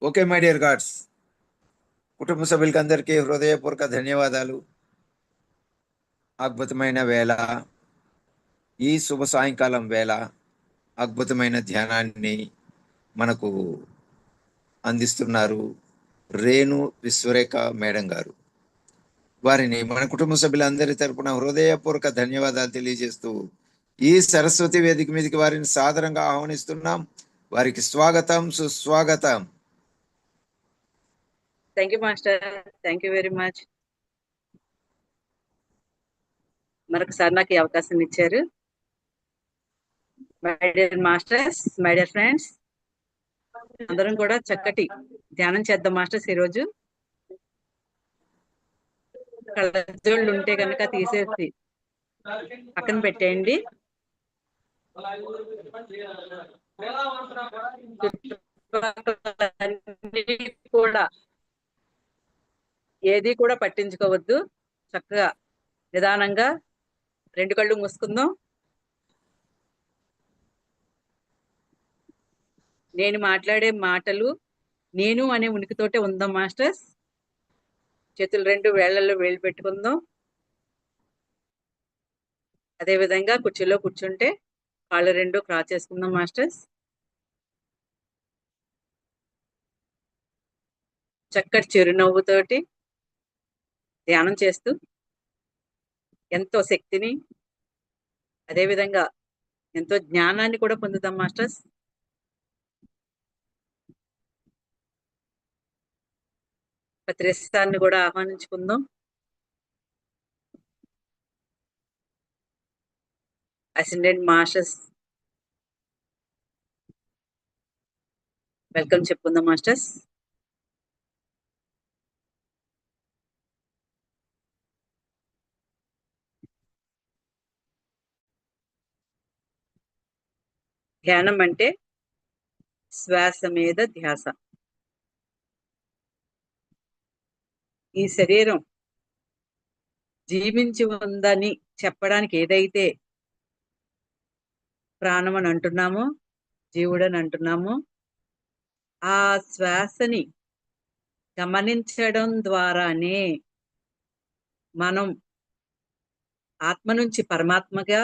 Okay my dear God's, కుటుంబ సభ్యులకందరికీ హృదయపూర్వక ధన్యవాదాలు. అద్భుతమైన వేళ, ఈ శుభ సాయంకాలం వేళ అద్భుతమైన ధ్యానాన్ని మనకు అందిస్తున్నారు రేణు విశ్వరేఖ మేడం గారు. వారిని మన కుటుంబ సభ్యులందరి తరపున హృదయపూర్వక ధన్యవాదాలు తెలియజేస్తూ ఈ సరస్వతి వేదిక మీదకి వారిని సాదరంగా ఆహ్వానిస్తున్నాం. వారికి స్వాగతం, సుస్వాగతం. Thank you master, thank you very much. మరొకసారి నాకు ఈ అవకాశం ఇచ్చారు. My dear masters, my dear friends, అందరం కూడా చక్కటి ధ్యానం చేద్దాం మాస్టర్స్. ఈరోజు కళ్ళజోళ్ళు ఉంటే కనుక తీసేసి పక్కన పెట్టేయండి. కూడా ఏది కూడా పట్టించుకోవద్దు. చక్కగా నిదానంగా రెండు కళ్ళు మూసుకుందాం. నేను మాట్లాడే మాటలు నేను అనే ఉనికితోటే ఉందాం మాస్టర్స్. చేతులు రెండు వేళ్లలో వేలు పెట్టుకుందాం. అదే విధంగా కుర్చీలో కూర్చుంటే కాళ్ళు రెండు క్రాస్ చేసుకుందాం మాస్టర్స్. చక్కటి చిరునవ్వుతోటి ధ్యానం చేస్తూ ఎంతో శక్తిని, అదేవిధంగా ఎంతో జ్ఞానాన్ని కూడా పొందుతాం మాస్టర్స్. పత్రిస్తాన్ని కూడా ఆహ్వానించుకుందాం. అసిస్టెంట్ మాస్టర్స్ వెల్కమ్ చెప్పుకుందాం మాస్టర్స్. ధ్యానం అంటే శ్వాస మీద ధ్యాస. ఈ శరీరం జీవించి ఉందని చెప్పడానికి ఏదైతే ప్రాణం అని అంటున్నామో, జీవుడని అంటున్నామో, ఆ శ్వాసని గమనించడం ద్వారానే మనం ఆత్మ నుంచి పరమాత్మగా,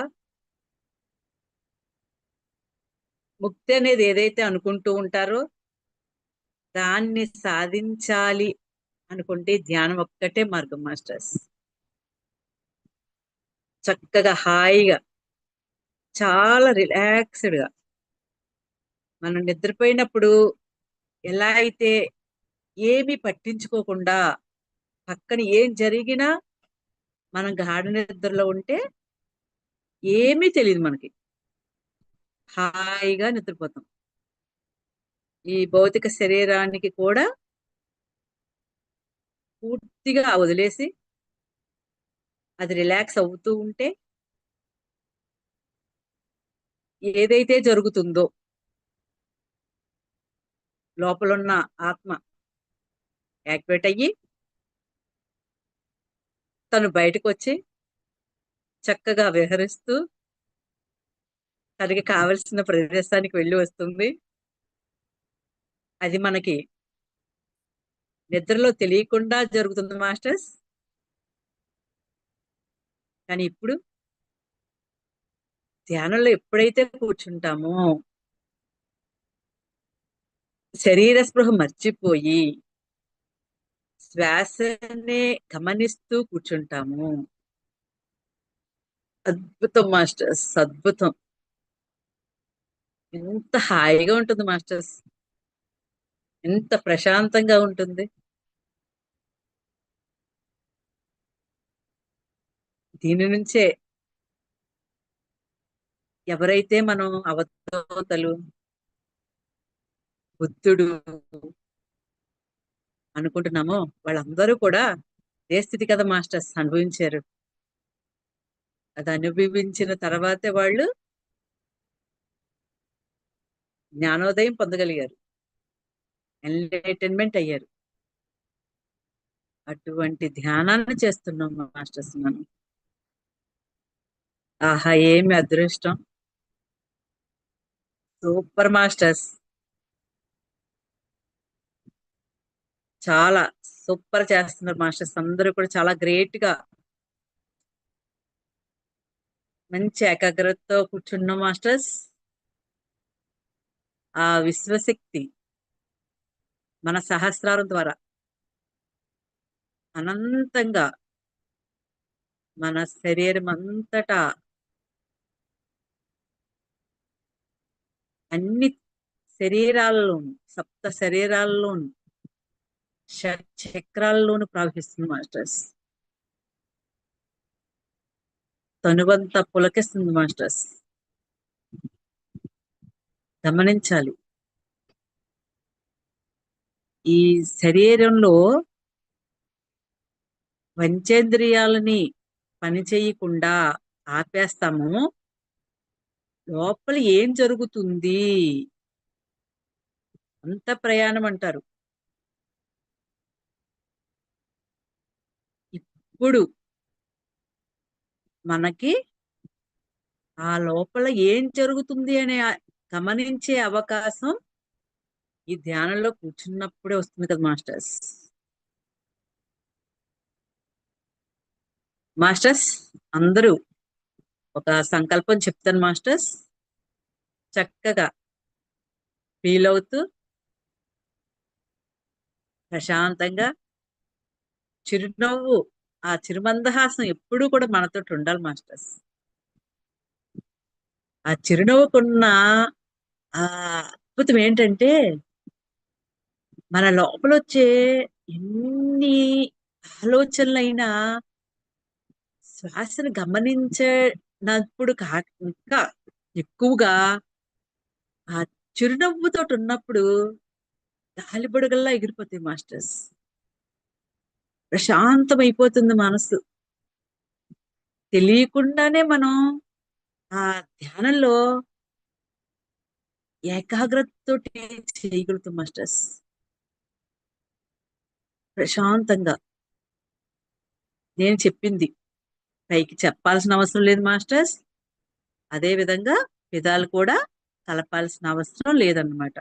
ముక్తి అనేది ఏదైతే అనుకుంటూ ఉంటారో దాన్ని సాధించాలి అనుకుంటే ధ్యానం ఒక్కటే మార్గం మాస్టర్స్. చక్కగా హాయిగా చాలా రిలాక్స్డ్గా మనం నిద్రపోయినప్పుడు ఎలా అయితే ఏమి పట్టించుకోకుండా పక్కన ఏం జరిగినా మనం గాఢ నిద్రలో ఉంటే ఏమీ తెలియదు, మనకి హాయిగా నిద్రపోతాం. ఈ భౌతిక శరీరానికి కూడా పూర్తిగా వదిలేసి అది రిలాక్స్ అవుతూ ఉంటే ఏదైతే జరుగుతుందో లోపలున్న ఆత్మ యాక్టివేట్ అయ్యి తను బయటకు వచ్చి చక్కగా విహరిస్తూ తనకి కావలసిన ప్రదేశానికి వెళ్ళి వస్తుంది. అది మనకి నిద్రలో తెలియకుండా జరుగుతుంది మాస్టర్స్. కానీ ఇప్పుడు ధ్యానంలో ఎప్పుడైతే కూర్చుంటామో శరీర స్పృహ మర్చిపోయి శ్వాసనే గమనిస్తూ కూర్చుంటాము. అద్భుతం మాస్టర్స్, అద్భుతం. ఎంత హాయిగా ఉంటుంది మాస్టర్స్, ఎంత ప్రశాంతంగా ఉంటుంది. దీని నుంచే ఎవరైతే మనం అవధూతలు, బుద్ధుడు అనుకుంటున్నామో వాళ్ళందరూ కూడా ఏ స్థితి కదా మాస్టర్స్ అనుభవించారు. అది అనుభవించిన తర్వాతే వాళ్ళు జ్ఞానోదయం పొందగలిగారు, ఎన్లైటన్మెంట్ అయ్యారు. అటువంటి ధ్యానాన్ని చేస్తున్నాం మాస్టర్స్ మనం. ఆహా, ఏమి అదృష్టం! Super masters. చాలా సూపర్ చేస్తున్నారు మాస్టర్స్ అందరూ కూడా చాలా గ్రేట్ గా మంచి ఏకాగ్రతతో కూర్చున్న మాస్టర్స్. ఆ విశ్వశక్తి మన సహస్రారం ద్వారా అనంతంగా మన శరీరం అంతటా అన్ని శరీరాల్లోను, సప్త శరీరాల్లోను, చక్రాల్లోను ప్రవహిస్తుంది మాస్టర్స్. తనువంతా పులకిస్తుంది మాస్టర్స్. గమనించాలి, ఈ శరీరంలో పంచేంద్రియాలని పని చేయకుండా ఆపేస్తాము. లోపల ఏం జరుగుతుంది అంత ప్రయాణం అంటారు. ఇప్పుడు మనకి ఆ లోపల ఏం జరుగుతుంది అనే గమనించే అవకాశం ఈ ధ్యానంలో కూర్చున్నప్పుడే వస్తుంది కదా మాస్టర్స్. మాస్టర్స్ అందరూ ఒక సంకల్పం చెప్తాను మాస్టర్స్. చక్కగా ఫీల్ అవుతూ ప్రశాంతంగా చిరునవ్వు, ఆ చిరుమందహాసం ఎప్పుడూ కూడా మనతోటి ఉండాలి మాస్టర్స్. ఆ చిరునవ్వుకున్న ఆ అద్భుతం ఏంటంటే మన లోపల వచ్చే ఎన్ని ఆలోచనలైనా శ్వాసను గమనించినప్పుడు ఇంకా ఎక్కువగా ఆ చిరునవ్వుతోటి ఉన్నప్పుడు గాలిబుడగల్లా ఎగిరిపోతాయి మాస్టర్స్. ప్రశాంతం అయిపోతుంది మనసు. తెలియకుండానే మనం ఆ ధ్యానంలో ఏకాగ్రతతోటి చేయగలుగుతాం మాస్టర్స్. ప్రశాంతంగా నేను చెప్పింది పైకి చెప్పాల్సిన అవసరం లేదు మాస్టర్స్. అదే విధంగా పెదాలు కూడా కలపాల్సిన అవసరం లేదన్నమాట.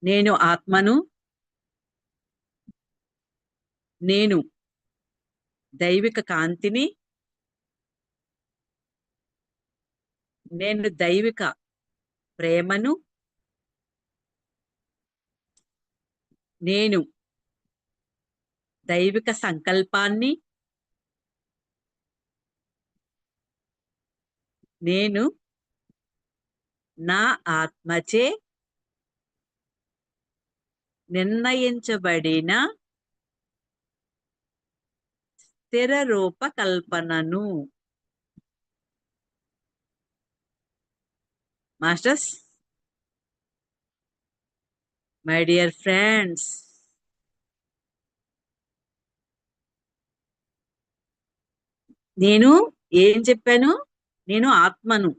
నేను ఆత్మను, నేను దైవిక కాంతిని, నేను దైవిక ప్రేమను, నేను దైవిక సంకల్పాన్ని, నేను నా ఆత్మచే నిర్ణయించబడిన స్థిర రూప కల్పనను. మాస్టర్స్, మై డియర్ ఫ్రెండ్స్, నేను ఏం చెప్పాను? నేను ఆత్మను,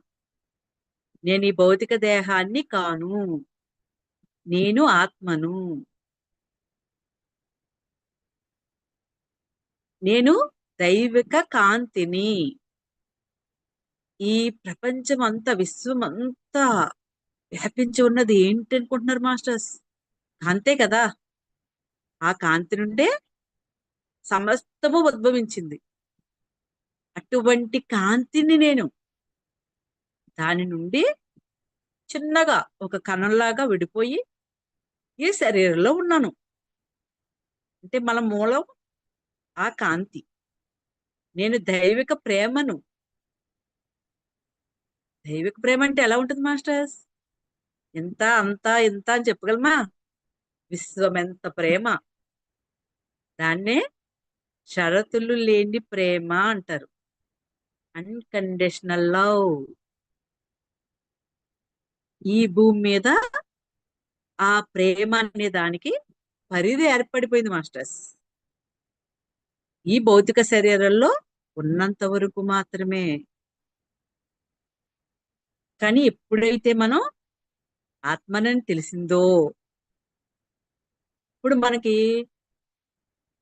నేను ఈ భౌతిక దేహాన్ని కాను, నేను ఆత్మను, నేను దైవిక కాంతిని. ఈ ప్రపంచం అంతా, విశ్వం అంతా వ్యాపించి ఉన్నది ఏంటి అనుకుంటున్నారు మాస్టర్స్? కాంతే కదా. ఆ కాంతి నుండే సమస్తము ఉద్భవించింది. అటువంటి కాంతిని నేను దాని నుండి చిన్నగా ఒక కణంలాగా విడిపోయి ఈ శరీరంలో ఉన్నాను. అంటే మన మూలం ఆ కాంతి. నేను దైవిక ప్రేమను. దైవిక ప్రేమ అంటే ఎలా ఉంటుంది మాస్టర్స్? ఇంత అంత ఇంత అని చెప్పగలమా? విశ్వం ఎంత ప్రేమ. దాన్నే షరతులు లేని ప్రేమ అంటారు. Unconditional love. ఈ భూమి మీద ఆ ప్రేమ అనే దానికి పరిధి ఏర్పడిపోయింది మాస్టర్స్. ఈ భౌతిక శరీరంలో ఉన్నంత వరకు మాత్రమే. కానీ ఎప్పుడైతే మనం ఆత్మనని తెలిసిందో ఇప్పుడు మనకి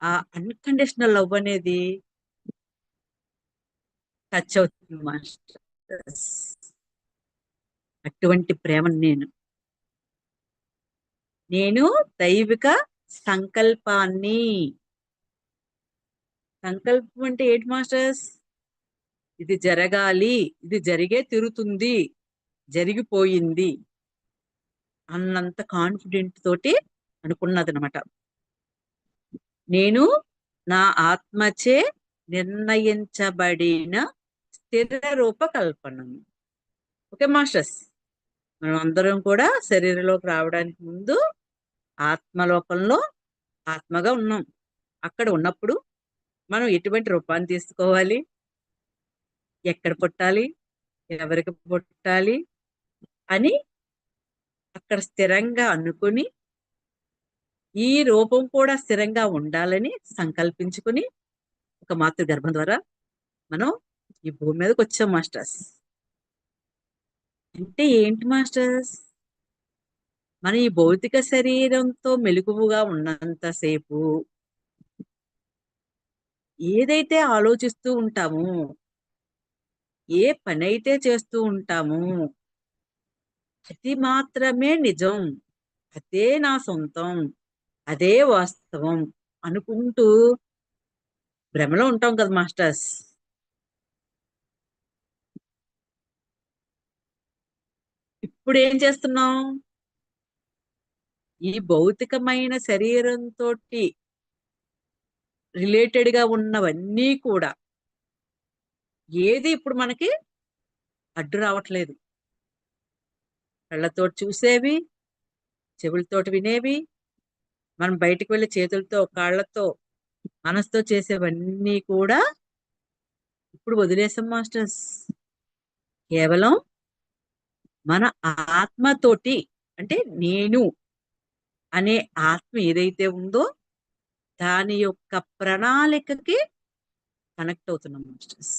ఆ అన్కండిషనల్ లవ్ అనేది టచ్ అవుతుంది మాస్టర్స్. అటువంటి ప్రేమను నేను నేను దైవిక సంకల్పాన్ని. సంకల్పం అంటే ఏంటి మాస్టర్స్? ఇది జరగాలి, ఇది జరిగే తీరుతుంది, జరిగిపోయింది అన్నంత కాన్ఫిడెంట్ తోటి అనుకున్నదనమాట. నేను నా ఆత్మచే నిర్ణయించబడిన స్థిర రూపకల్పనను. ఓకే మాస్టర్స్, మనం అందరం కూడా శరీరంలోకి రావడానికి ముందు ఆత్మలోకంలో ఆత్మగా ఉన్నాం. అక్కడ ఉన్నప్పుడు మనం ఎటువంటి రూపాన్ని తీసుకోవాలి, ఎక్కడ పుట్టాలి, ఎవరికి పుట్టాలి అని అక్కడ స్థిరంగా అనుకుని, ఈ రూపం కూడా స్థిరంగా ఉండాలని సంకల్పించుకుని ఒక మాతృ గర్భం ద్వారా మనం ఈ భూమి మీదకి వచ్చాం మాస్టర్స్. అంటే ఏంటి మాస్టర్స్? మన ఈ భౌతిక శరీరంతో మెలకువగా ఉన్నంతసేపు ఏదైతే ఆలోచిస్తూ ఉంటామో, ఏ పని అయితే చేస్తూ ఉంటామో అది మాత్రమే నిజం, అదే నా సొంతం, అదే వాస్తవం అనుకుంటూ భ్రమలో ఉంటాం కదా మాస్టర్స్. ఇప్పుడు ఏం చేస్తున్నాం? ఈ భౌతికమైన శరీరంతో రిలేటెడ్ గా ఉన్నవన్నీ కూడా ఏది ఇప్పుడు మనకి అడ్డు రావట్లేదు. కళ్ళతో చూసేవి, చెవులతోటి వినేవి, మనం బయటికి వెళ్ళి చేతులతో, కాళ్ళతో, మనసుతో చేసేవన్నీ కూడా ఇప్పుడు వదిలేసాం మాస్టర్స్. కేవలం మన ఆత్మతోటి, అంటే నేను అనే ఆత్మ ఏదైతే ఉందో దాని యొక్క ప్రణాళికకి కనెక్ట్ అవుతున్నాం మాస్టర్స్.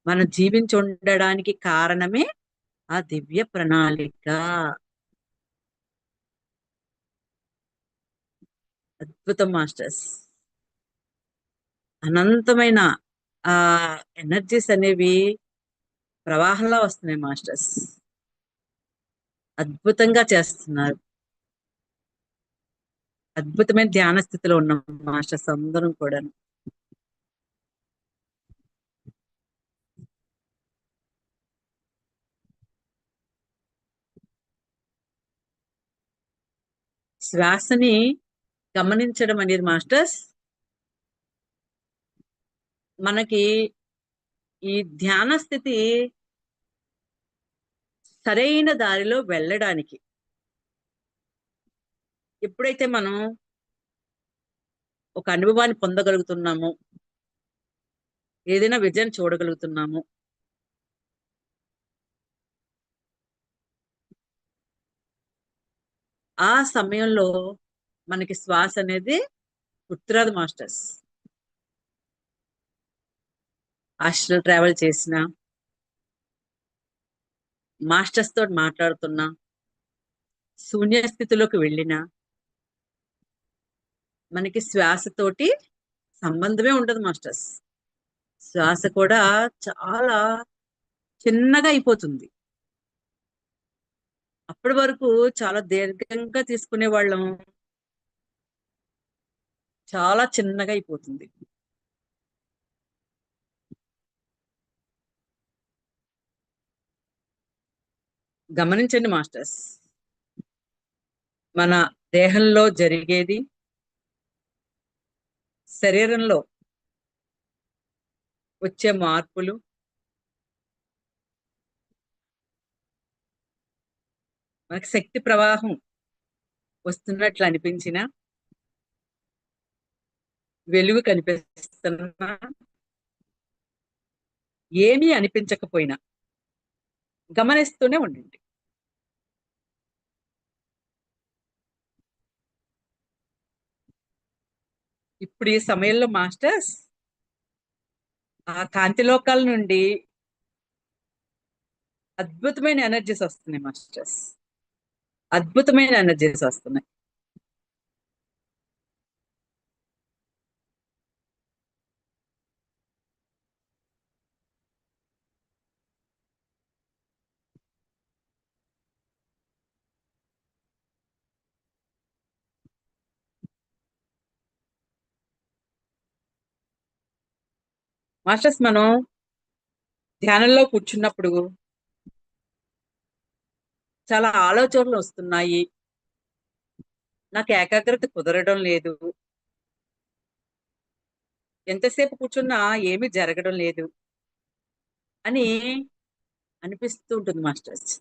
మనం జీవించి ఉండడానికి కారణమే ఆ దివ్య ప్రణాళిక. అద్భుతం మాస్టర్స్. అనంతమైన ఆ ఎనర్జీస్ అనేవి ప్రవాహంలో వస్తున్నాయి మాస్టర్స్. అద్భుతంగా చేస్తున్నారు. అద్భుతమైన ధ్యాన స్థితిలో ఉన్నాం మాస్టర్స్ అందరం కూడా. శ్వాసని గమనించడం అనేది మాస్టర్స్ మనకి ఈ ధ్యాన స్థితి సరైన దారిలో వెళ్ళడానికి, ఎప్పుడైతే మనం ఒక అనుభవాన్ని పొందగలుగుతున్నామో, ఏదైనా విజయం చూడగలుగుతున్నామో, ఆ సమయంలో మనకి శ్వాస అనేది గుర్తురాదు మాస్టర్స్. హాస్టల్ ట్రావెల్ చేసిన, మాస్టర్స్ తోటి మాట్లాడుతున్నా, శూన్య స్థితిలోకి వెళ్ళిన మనకి శ్వాసతోటి సంబంధమే ఉండదు మాస్టర్స్. శ్వాస కూడా చాలా చిన్నగా అయిపోతుంది. అప్పటి వరకు చాలా దీర్ఘంగా తీసుకునే వాళ్ళం, చాలా చిన్నగా అయిపోతుంది. గమనించండి మాస్టర్స్, మన దేహంలో జరిగేది, శరీరంలో వచ్చే మార్పులు, మనకి శక్తి ప్రవాహం వస్తున్నట్లు అనిపించిన, వెలుగు కనిపిస్తున్నా, ఏమీ అనిపించకపోయినా గమనిస్తూనే ఉండండి. ఇప్పుడు ఈ సమయంలో మాస్టర్స్ ఆ కాంతి లోకాల నుండి అద్భుతమైన ఎనర్జీస్ వస్తున్నాయి మాస్టర్స్. అద్భుతమైన ఎనర్జీస్ వస్తున్నాయి. మాస్టర్స్, మనం ధ్యానంలో కూర్చున్నప్పుడు చాలా ఆలోచనలు వస్తున్నాయి, నాకు ఏకాగ్రత కుదరడం లేదు, ఎంతసేపు కూర్చున్నా ఏమీ జరగడం లేదు అని అనిపిస్తూ ఉంటుంది మాస్టర్స్.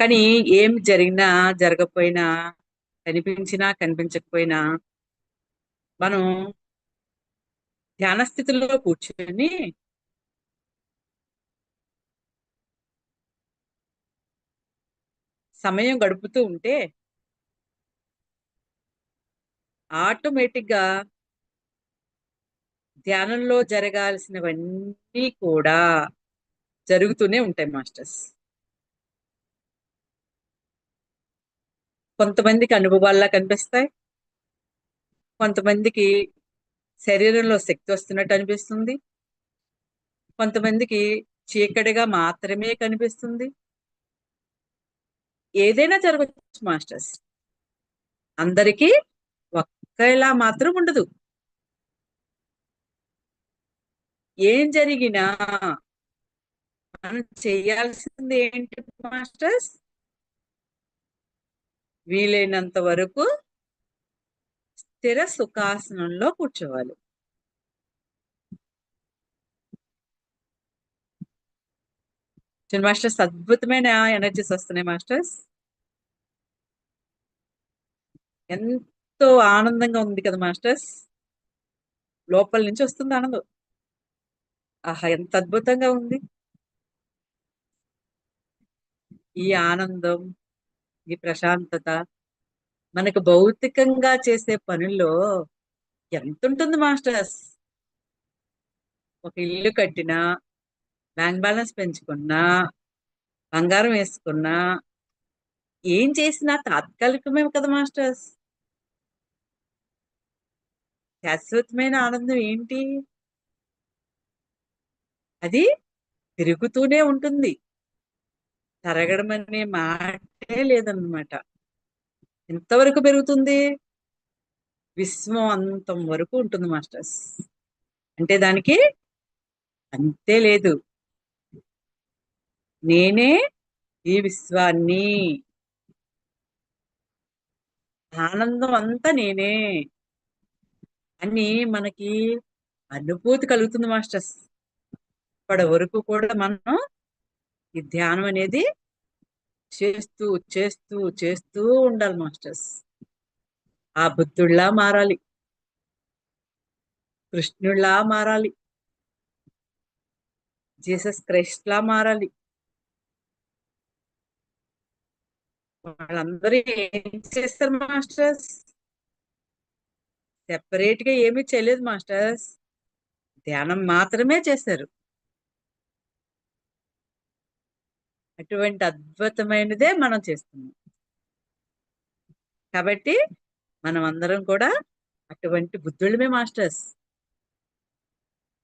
కానీ ఏం జరిగినా జరగకపోయినా, కనిపించినా కనిపించకపోయినా, మనం ధ్యాన స్థితిలో కూర్చొని సమయం గడుపుతూ ఉంటే ఆటోమేటిక్ గా ధ్యానంలో జరగాల్సినవన్నీ కూడా జరుగుతూనే ఉంటాయి మాస్టర్స్. కొంతమందికి అనుభవాల్లా కనిపిస్తాయి, కొంతమందికి శరీరంలో శక్తి వస్తున్నట్టు అనిపిస్తుంది, కొంతమందికి చీకటిగా మాత్రమే కనిపిస్తుంది. ఏదైనా జరగచ్చు మాస్టర్స్, అందరికీ ఒకేలా మాత్రం ఉండదు. ఏం జరిగినా మనం చేయాల్సింది ఏంటి మాస్టర్స్? వీలైనంత వరకు స్థిర సుఖాసనంలో కూర్చోవాలి. చూడండి మాస్టర్స్, అద్భుతమైన ఎనర్జీస్ వస్తున్నాయి మాస్టర్స్. ఎంతో ఆనందంగా ఉంది కదా మాస్టర్స్, లోపల నుంచి వస్తుంది ఆనందం. ఆహా, ఎంత అద్భుతంగా ఉంది ఈ ఆనందం, ఈ ప్రశాంతత. మనకు భౌతికంగా చేసే పనుల్లో ఎంత ఉంటుంది మాస్టర్స్? ఒక ఇల్లు కట్టినా, బ్యాంక్ బ్యాలెన్స్ పెంచుకున్నా, బంగారం వేసుకున్నా, ఏం చేసినా తాత్కాలికమే కదా మాస్టర్స్. శాశ్వతమైన ఆనందం ఏంటి? అది తిరుగుతూనే ఉంటుంది, తరగడం అనే మాటే లేదన్నమాట. ఎంతవరకు పెరుగుతుంది? విశ్వం అంతం వరకు ఉంటుంది మాస్టర్స్. అంటే దానికి అంతే లేదు. నేనే ఈ విశ్వాన్ని, ఆనందం అంతా నేనే అని మనకి అనుభూతి కలుగుతుంది మాస్టర్స్. ఇప్పటి వరకు కూడా మనం ఈ ధ్యానం అనేది చేస్తూ చేస్తూ చేస్తూ ఉండాలి మాస్టర్స్. ఆ బుద్ధుడిలా మారాలి, కృష్ణుడిలా మారాలి, జీసస్ క్రైస్ట్ లా మారాలి. వాళ్ళందరూ ఏం చేస్తారు మాస్టర్స్? సెపరేట్ గా ఏమీ చేయలేదు మాస్టర్స్, ధ్యానం మాత్రమే చేశారు. అటువంటి అద్భుతమైనదే మనం చేస్తున్నాం. కాబట్టి మనం అందరం కూడా అటువంటి బుద్ధులమే మాస్టర్స్.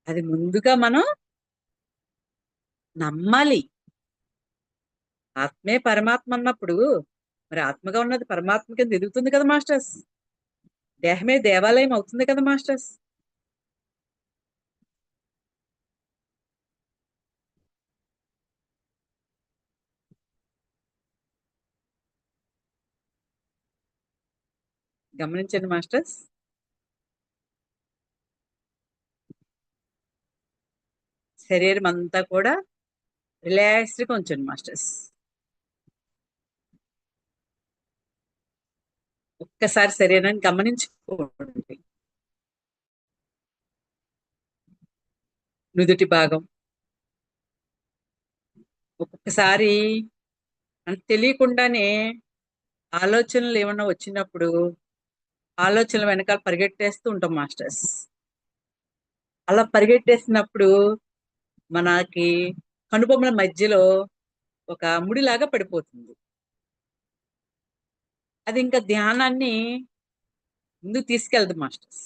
అది ముందుగా మనం నమ్మాలి. ఆత్మే పరమాత్మ అన్నప్పుడు మరి ఆత్మగా ఉన్నది పరమాత్మ కింద ఎదుగుతుంది కదా మాస్టర్స్. దేహమే దేవాలయం అవుతుంది కదా మాస్టర్స్. గమనించండి మాస్టర్స్. శరీరం అంతా కూడా రిలాక్స్డ్గా ఉంచండి మాస్టర్స్. ఒక్కసారి శరీరాన్ని గమనించుకోండి. నుదుటి భాగం ఒక్కొక్కసారి మనకు తెలియకుండానే ఆలోచనలు ఏమన్నా వచ్చినప్పుడు ఆలోచనల వెనకాల పరిగెట్టేస్తూ ఉంటాం మాస్టర్స్. అలా పరిగెట్టేసినప్పుడు మనకి కనుబొమ్మల మధ్యలో ఒక ముడిలాగా పడిపోతుంది. అది ఇంకా ధ్యానాన్ని ముందుకు తీసుకెళ్దు మాస్టర్స్.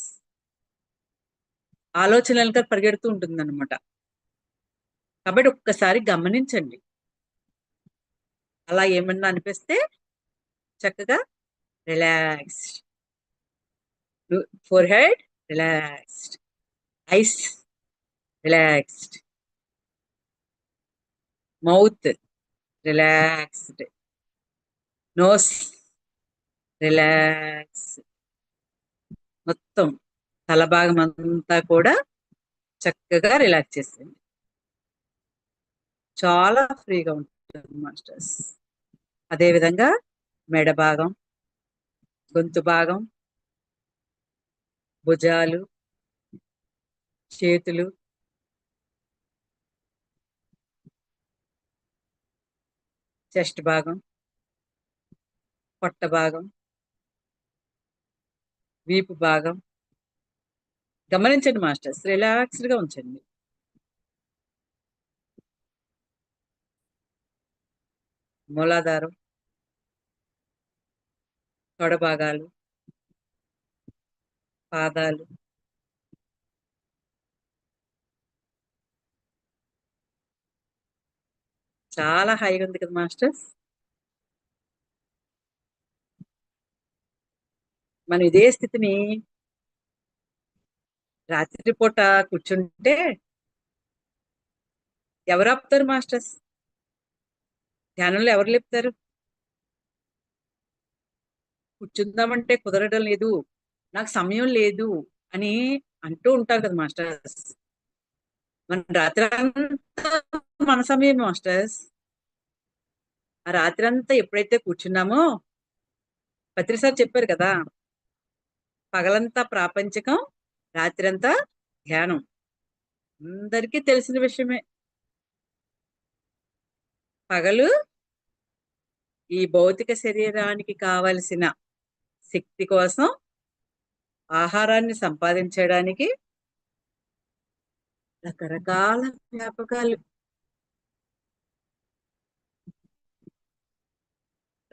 ఆలోచన వెనకాల పరిగెడుతూ ఉంటుంది అనమాట. కాబట్టి ఒక్కసారి గమనించండి. అలా ఏమన్నా అనిపిస్తే చక్కగా relaxed, forehead relaxed, eyes relaxed, mouth relaxed, nose relax. మొత్తం తల భాగం అంతా కూడా చక్కగా రిలాక్స్ చేసింది. చాలా ఫ్రీగా ఉంటుంది మాస్టర్స్. అదేవిధంగా మెడ భాగం, గొంతు భాగం, భుజాలు, చేతులు, చెస్ట్ భాగం, పొట్ట భాగం, వీపు భాగం గమనించండి మాస్టర్స్. రిలాక్స్డ్ గా ఉంచండి. మూలాధారం, తొడ భాగాలు, పాదాలు, చాలా హాయిగా ఉంది కదా మాస్టర్స్. మనం ఇదే స్థితిని రాత్రిపూట కూర్చుంటే ఎవరు ఆపుతారు మాస్టర్స్? ధ్యానంలో ఎవరు లేపుతారు? కూర్చుందామంటే కుదరడం లేదు, నాకు సమయం లేదు అని అంటూ ఉంటారు కదా మాస్టర్స్. మన రాత్రి అంతా మన సమయం మాస్టర్స్. ఆ రాత్రి అంతా ఎప్పుడైతే కూర్చున్నామో, పత్రిసారి చెప్పారు కదా, పగలంతా ప్రాపంచికం, రాత్రి అంతా ధ్యానం. అందరికీ తెలిసిన విషయమే. పగలు ఈ భౌతిక శరీరానికి కావలసిన శక్తి కోసం, ఆహారాన్ని సంపాదించడానికి రకరకాల వ్యాపకాలు.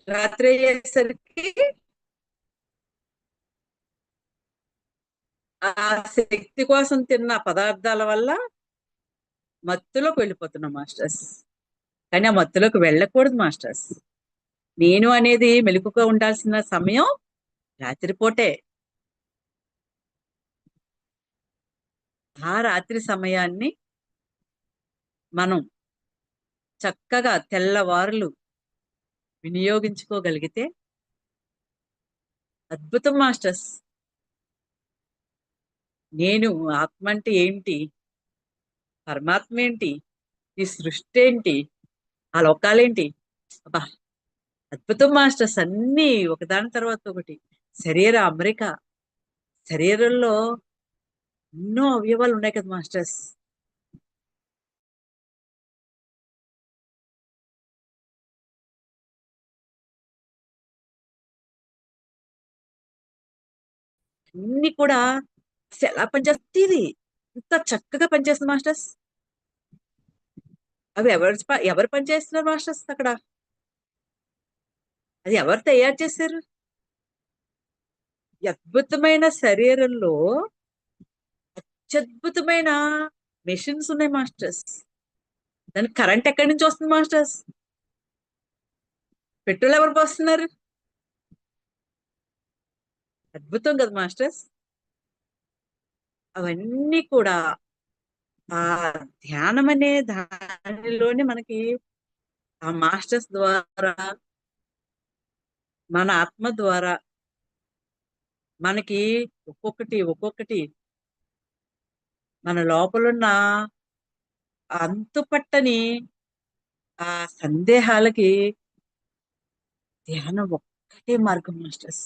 రాత్రి అయ్యేసరికి ఆ శక్తి కోసం తిన్న పదార్థాల వల్ల మత్తులోకి వెళ్ళిపోతున్నాం మాస్టర్స్. కానీ ఆ మత్తులోకి వెళ్ళకూడదు మాస్టర్స్. నేను అనేది మెలకుగా ఉండాల్సిన సమయం రాత్రిపూటే. ఆ రాత్రి సమయాన్ని మనం చక్కగా తెల్లవారులు వినియోగించుకోగలిగితే అద్భుతం మాస్టర్స్. నేను ఆత్మ అంటే ఏంటి, పరమాత్మ ఏంటి, ఈ సృష్టి ఏంటి, ఆ లోకాలేంటి, అబ్బా అద్భుతం మాస్టర్స్. అన్నీ ఒకదాని తర్వాత ఒకటి. శరీర అమరిక, శరీరంలో ఎన్నో అవయవాలు ఉన్నాయి కదా మాస్టర్స్. అన్ని కూడా అసలు ఎలా పనిచేస్తుంది ఇది, ఇంత చక్కగా పనిచేస్తుంది మాస్టర్స్. అవి ఎవరు పనిచేస్తున్నారు మాస్టర్స్ అక్కడ? అది ఎవరు తయారు చేశారు? ఈ అద్భుతమైన శరీరంలో అత్యద్భుతమైన మెషిన్స్ ఉన్నాయి మాస్టర్స్. దానికి కరెంట్ ఎక్కడి నుంచి వస్తుంది మాస్టర్స్? పెట్రోల్ ఎవరు పోస్తున్నారు? అద్భుతం కదా మాస్టర్స్. అవన్నీ కూడా ఆ ధ్యానం అనే దానిలోనే మనకి ఆ మాస్టర్స్ ద్వారా, మన ఆత్మ ద్వారా మనకి ఒక్కొక్కటి ఒక్కొక్కటి మన లోపలున్న అంతుపట్టని ఆ సందేహాలకి ధ్యానం ఒక్కటే మార్గం మాస్టర్స్.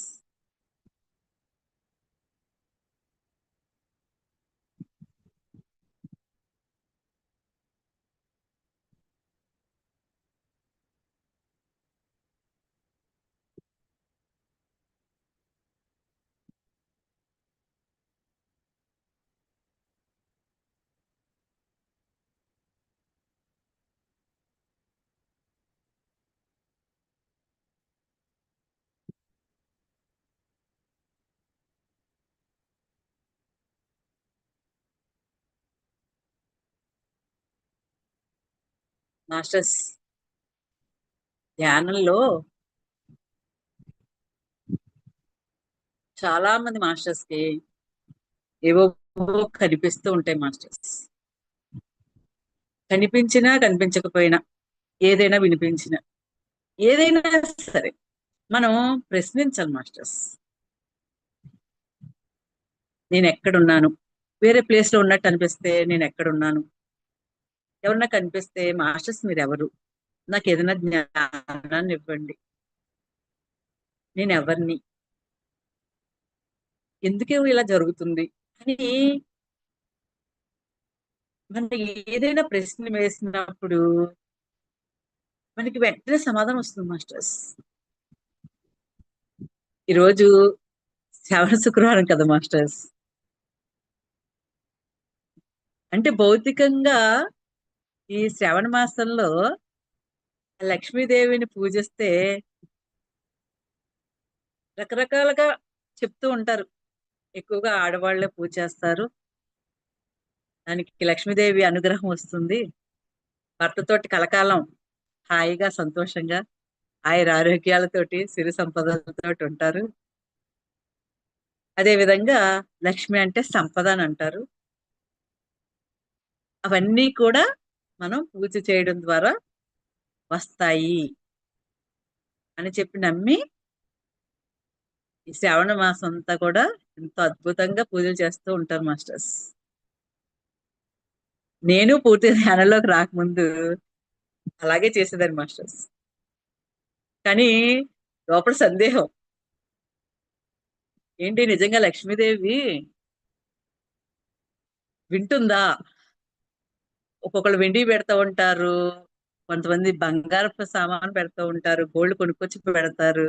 మాస్టర్స్ ధ్యానంలో చాలా మంది మాస్టర్స్ కి ఏవో కనిపిస్తూ ఉంటాయి మాస్టర్స్. కనిపించినా కనిపించకపోయినా, ఏదైనా వినిపించినా, ఏదైనా సరే మనం ప్రశ్నించాలి మాస్టర్స్. నేను ఎక్కడున్నాను? వేరే ప్లేస్ లో ఉన్నట్టు అనిపిస్తే నేను ఎక్కడున్నాను? ఎవరన్నా కనిపిస్తే మాస్టర్స్ మీరు ఎవరు? నాకు ఏదైనా జ్ఞానాన్ని ఇవ్వండి. నేను ఎవరిని? ఎందుకే ఇలా జరుగుతుంది అని మనకి ఏదైనా ప్రశ్న వేసినప్పుడు మనకి వెంటనే సమాధానం వస్తుంది మాస్టర్స్. ఈరోజు శ్రావణ శుక్రవారం కదా మాస్టర్స్. అంటే భౌతికంగా ఈ శ్రావణ మాసంలో లక్ష్మీదేవిని పూజిస్తే రకరకాలుగా చెప్తూ ఉంటారు. ఎక్కువగా ఆడవాళ్లే పూజ చేస్తారు, దానికి లక్ష్మీదేవి అనుగ్రహం వస్తుంది, భర్తతోటి కలకాలం హాయిగా సంతోషంగా ఆయుర ఆరోగ్యాలతోటి సిరి సంపదలతోటి ఉంటారు. అదే విధంగా లక్ష్మి అంటే సంపద అని అంటారు. అవన్నీ కూడా మనం పూజ చేయడం ద్వారా వస్తాయి అని చెప్పి నమ్మి ఈ శ్రావణ మాసం అంతా కూడా ఎంతో అద్భుతంగా పూజలు చేస్తూ ఉంటారు మాస్టర్స్. నేను పూర్తి ధ్యానంలోకి రాకముందు అలాగే చేసేదాన్ని మాస్టర్స్. కానీ లోపల సందేహం, ఏంటి నిజంగా లక్ష్మీదేవి వింటుందా? ఒక్కొక్కళ్ళు వెండి పెడతా ఉంటారు, కొంతమంది బంగారపు సామాను పెడతా ఉంటారు, గోల్డ్ కొనుక్కొచ్చి పెడతారు,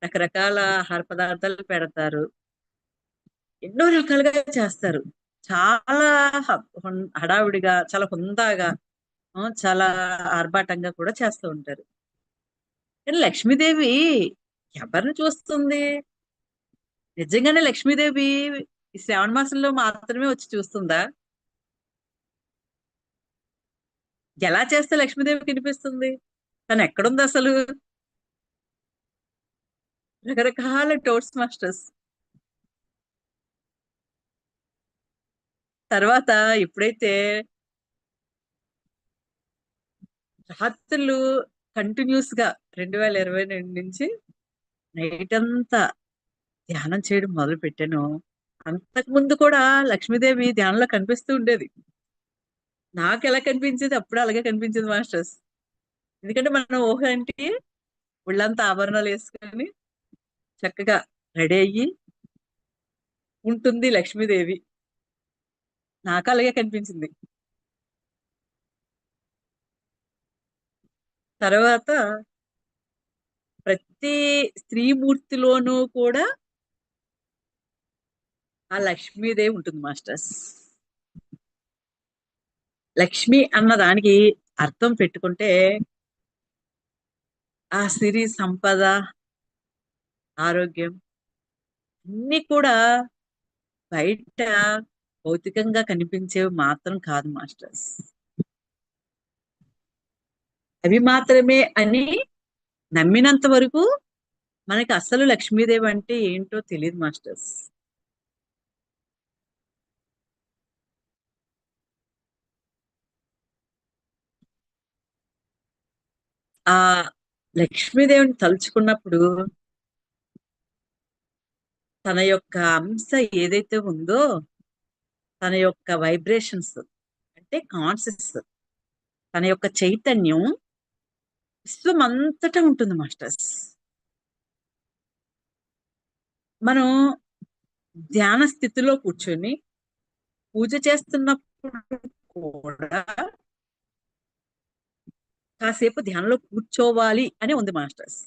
రకరకాల ఆహార పదార్థాలు పెడతారు, ఎన్నో రకాలుగా చేస్తారు. చాలా హడావుడిగా, చాలా హుందాగా, చాలా ఆర్భాటంగా కూడా చేస్తూ ఉంటారు. కానీ లక్ష్మీదేవి ఎవరిని చూస్తుంది? నిజంగానే లక్ష్మీదేవి ఈ శ్రావణ మాసంలో మాత్రమే వచ్చి చూస్తుందా? ఎలా చేస్తే లక్ష్మీదేవి కనిపిస్తుంది? తను ఎక్కడుంది అసలు? రకరకాల టోట్స్ మాస్టర్స్. తర్వాత ఎప్పుడైతే రాత్రులు కంటిన్యూస్ గా 2022 నుంచి నైట్ అంతా ధ్యానం చేయడం మొదలు పెట్టాను, అంతకు ముందు కూడా లక్ష్మీదేవి ధ్యానంలో కనిపిస్తూ ఉండేది. నాకు ఎలా కనిపించేది అప్పుడు అలాగే కనిపించింది మాస్టర్స్. ఎందుకంటే మన ఊహ ఏంటి, ఒళ్ళంతా ఆభరణాలు వేసుకొని చక్కగా రెడీ అయ్యి ఉంటుంది లక్ష్మీదేవి. నాకు అలాగే కనిపించింది. తర్వాత ప్రతి స్త్రీమూర్తిలోనూ కూడా ఆ లక్ష్మీదేవి ఉంటుంది మాస్టర్స్. లక్ష్మి అన్న దానికి అర్థం పెట్టుకుంటే ఆ సిరి సంపద, ఆరోగ్యం అన్ని కూడా బయట భౌతికంగా కనిపించేవి మాత్రం కాదు మాస్టర్స్. అవి మాత్రమే అని నమ్మినంత వరకు మనకి అసలు లక్ష్మీదేవి అంటే ఏంటో తెలియదు మాస్టర్స్. ఆ లక్ష్మీదేవిని తలుచుకున్నప్పుడు తన యొక్క అంశ ఏదైతే ఉందో, తన యొక్క వైబ్రేషన్స్ అంటే కాన్షియస్, తన యొక్క చైతన్యం విశ్వం అంతటా ఉంటుంది మాస్టర్స్. మనం ధ్యాన స్థితిలో కూర్చొని పూజ చేస్తున్నప్పుడు కూడా కాసేపు ధ్యానంలో కూర్చోవాలి అని ఉంది మాస్టర్స్.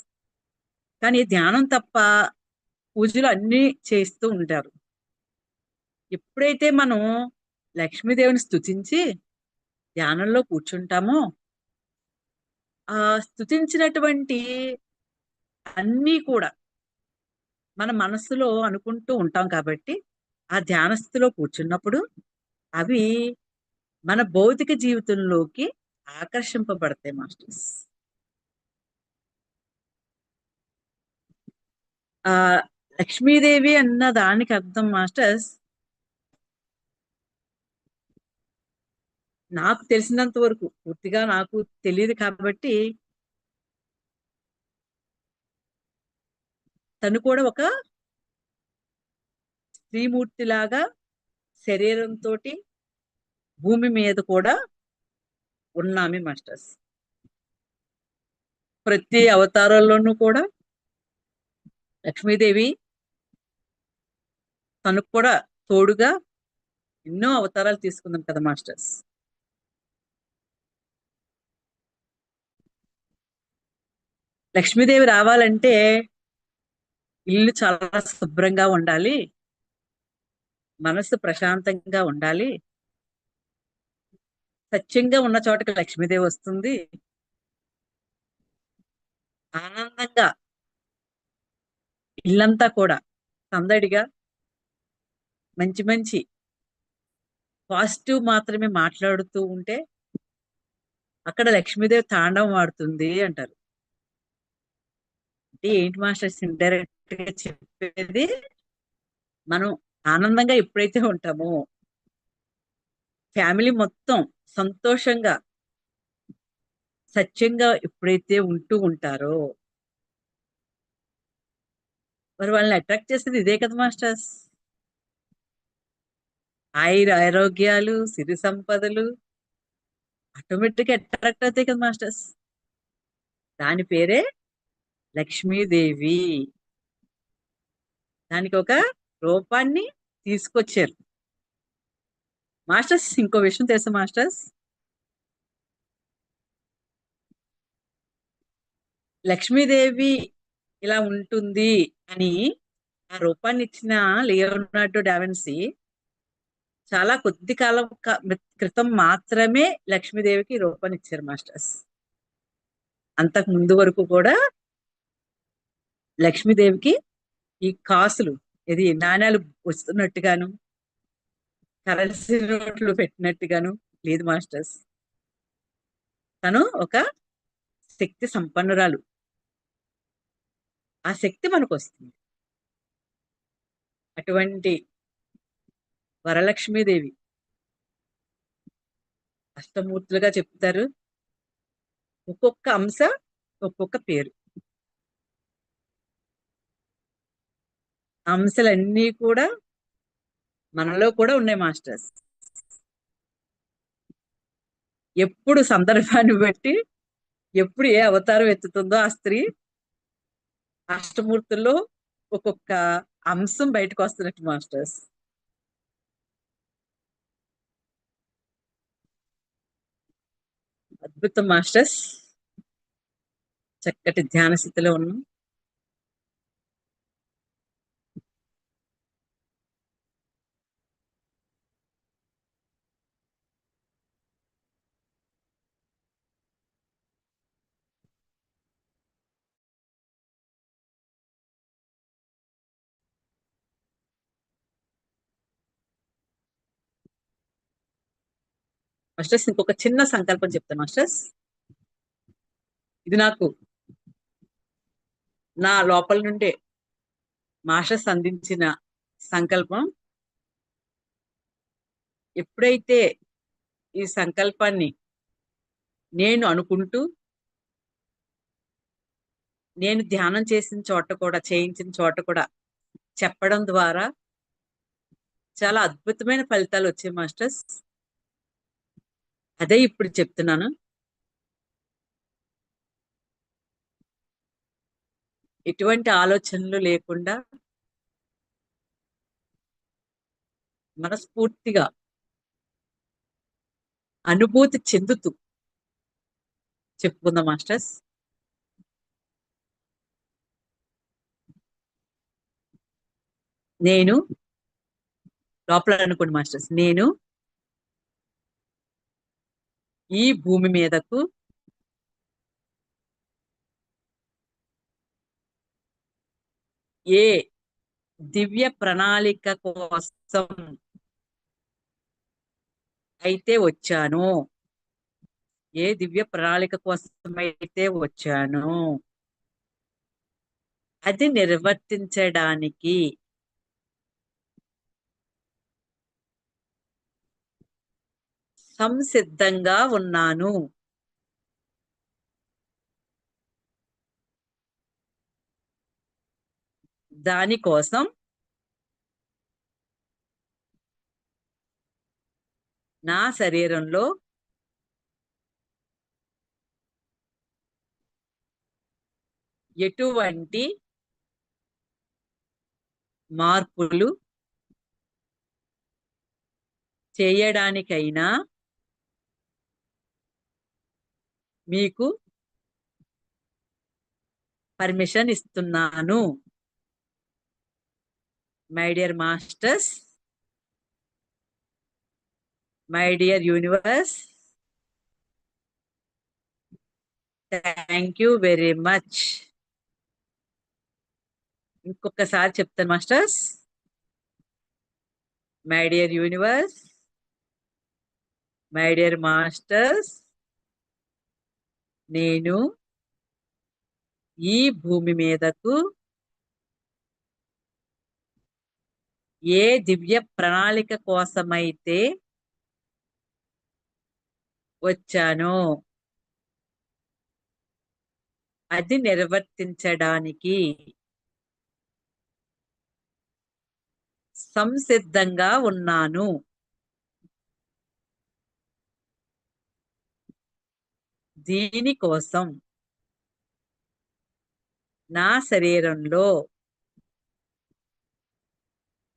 కానీ ధ్యానం తప్ప పూజలు అన్ని చేస్తూ ఉంటారు. ఎప్పుడైతే మనం లక్ష్మీదేవిని స్తుతించి ధ్యానంలో కూర్చుంటామో, ఆ స్తుతించినటువంటి అన్నీ కూడా మన మనస్సులో అనుకుంటూ ఉంటాం కాబట్టి ఆ ధ్యాన స్థితిలో కూర్చున్నప్పుడు అవి మన భౌతిక జీవితంలోకి ఆకర్షింపబడతాయి మాస్టర్స్. ఆ లక్ష్మీదేవి అన్న దానికి అర్థం మాస్టర్స్ నాకు తెలిసినంత వరకు పూర్తిగా నాకు తెలియదు కాబట్టి తను కూడా ఒక స్త్రీమూర్తిలాగా శరీరంతో భూమి మీద కూడా ఉన్నామి మాస్టర్స్. ప్రతి అవతారాల్లోనూ కూడా లక్ష్మీదేవి తనకు కూడా తోడుగా ఎన్నో అవతారాలు తీసుకుందాం కదా మాస్టర్స్. లక్ష్మీదేవి రావాలంటే ఇల్లు చాలా శుభ్రంగా ఉండాలి, మనసు ప్రశాంతంగా ఉండాలి, సత్యంగా ఉన్న చోటకి లక్ష్మీదేవి వస్తుంది, ఆనందంగా ఇల్లంతా కూడా సందడిగా మంచి మంచి పాజిటివ్ మాత్రమే మాట్లాడుతూ ఉంటే అక్కడ లక్ష్మీదేవి తాండవం ఆడుతుంది అంటారు. అంటే ఏంటి మాస్టర్స్ ఇండైరెక్ట్ గా చెప్పేది, మనం ఆనందంగా ఎప్పుడైతే ఉంటామో ఫ్యామిలీ మొత్తం సంతోషంగా సత్యంగా ఎప్పుడైతే ఉంటూ ఉంటారో మరి వాళ్ళని అట్రాక్ట్ చేసేది ఇదే కదా మాస్టర్స్. ఆరోగ్యాలు, సిరి సంపదలు ఆటోమేటిక్ అట్రాక్ట్ అవుతాయి కదా మాస్టర్స్. దాని పేరే లక్ష్మీదేవి. దానికి ఒక రూపాన్ని తీసుకొచ్చారు మాస్టర్స్. ఇంకో విషయం తెలుసా మాస్టర్స్, లక్ష్మీదేవి ఇలా ఉంటుంది అని ఆ రూపాన్ని ఇచ్చిన లియోనార్డో డావిన్సీ చాలా కొద్ది కాలం క్రితం మాత్రమే లక్ష్మీదేవికి రూపాన్ని ఇచ్చారు మాస్టర్స్. అంతకు ముందు వరకు కూడా లక్ష్మీదేవికి ఈ కాసులు, ఇది నాణ్యాలు వస్తున్నట్టుగాను కరెన్సీ నోట్లు పెట్టినట్టుగాను లేదు మాస్టర్స్. తను ఒక శక్తి సంపన్నురాలు, ఆ శక్తి మనకు వస్తుంది. అటువంటి వరలక్ష్మీదేవి అష్టమూర్తులుగా చెప్తారు. ఒక్కొక్క అంశ ఒక్కొక్క పేరు. అంశాలన్నీ కూడా మనలో కూడా ఉన్నాయి మాస్టర్స్. ఎప్పుడు సందర్భాన్ని బట్టి ఎప్పుడు ఏ అవతారం ఎత్తుతుందో ఆ స్త్రీ అష్టమూర్తుల్లో ఒక్కొక్క అంశం బయటకు వస్తున్నట్టు మాస్టర్స్. అద్భుతం మాస్టర్స్. చక్కటి ధ్యాన స్థితిలో ఉన్నాం. మాస్టర్స్ ఇంకొక చిన్న సంకల్పం చెప్తాను మాస్టర్స్. ఇది నాకు నా లోపల నుండే మాస్టర్స్ అందించిన సంకల్పం. ఎప్పుడైతే ఈ సంకల్పాన్ని నేను అనుకుంటూ నేను ధ్యానం చేసిన చోట కూడా చేయించిన చోట కూడా చెప్పడం ద్వారా చాలా అద్భుతమైన ఫలితాలు వచ్చాయి మాస్టర్స్. అదే ఇప్పుడు చెప్తున్నాను. ఎటువంటి ఆలోచనలు లేకుండా మనస్ఫూర్తిగా అనుభూతి చెందుతూ చెప్పుకుందాం మాస్టర్స్. నేను లోపల అనుకోండి మాస్టర్స్, నేను ఈ భూమి మీదకు ఏ దివ్య ప్రణాళిక కోసం అయితే వచ్చాను, ఏ దివ్య ప్రణాళిక కోసం అయితే వచ్చాను అది నిర్వర్తించడానికి సంసిద్ధంగా ఉన్నాను. దానికోసం నా శరీరంలో ఎటువంటి మార్పులు చేయడానికైనా మీకు పర్మిషన్ ఇస్తున్నాను. My dear masters, my dear universe, thank you very much. ఇంకొకసారి చెప్తాను masters. My dear universe, my dear masters, నేను ఈ భూమి మీదకు ఏ దివ్య ప్రణాళిక కోసమైతే వచ్చానో అది నిర్వర్తించడానికి సంసిద్ధంగా ఉన్నాను. దీనికోసం నా శరీరంలో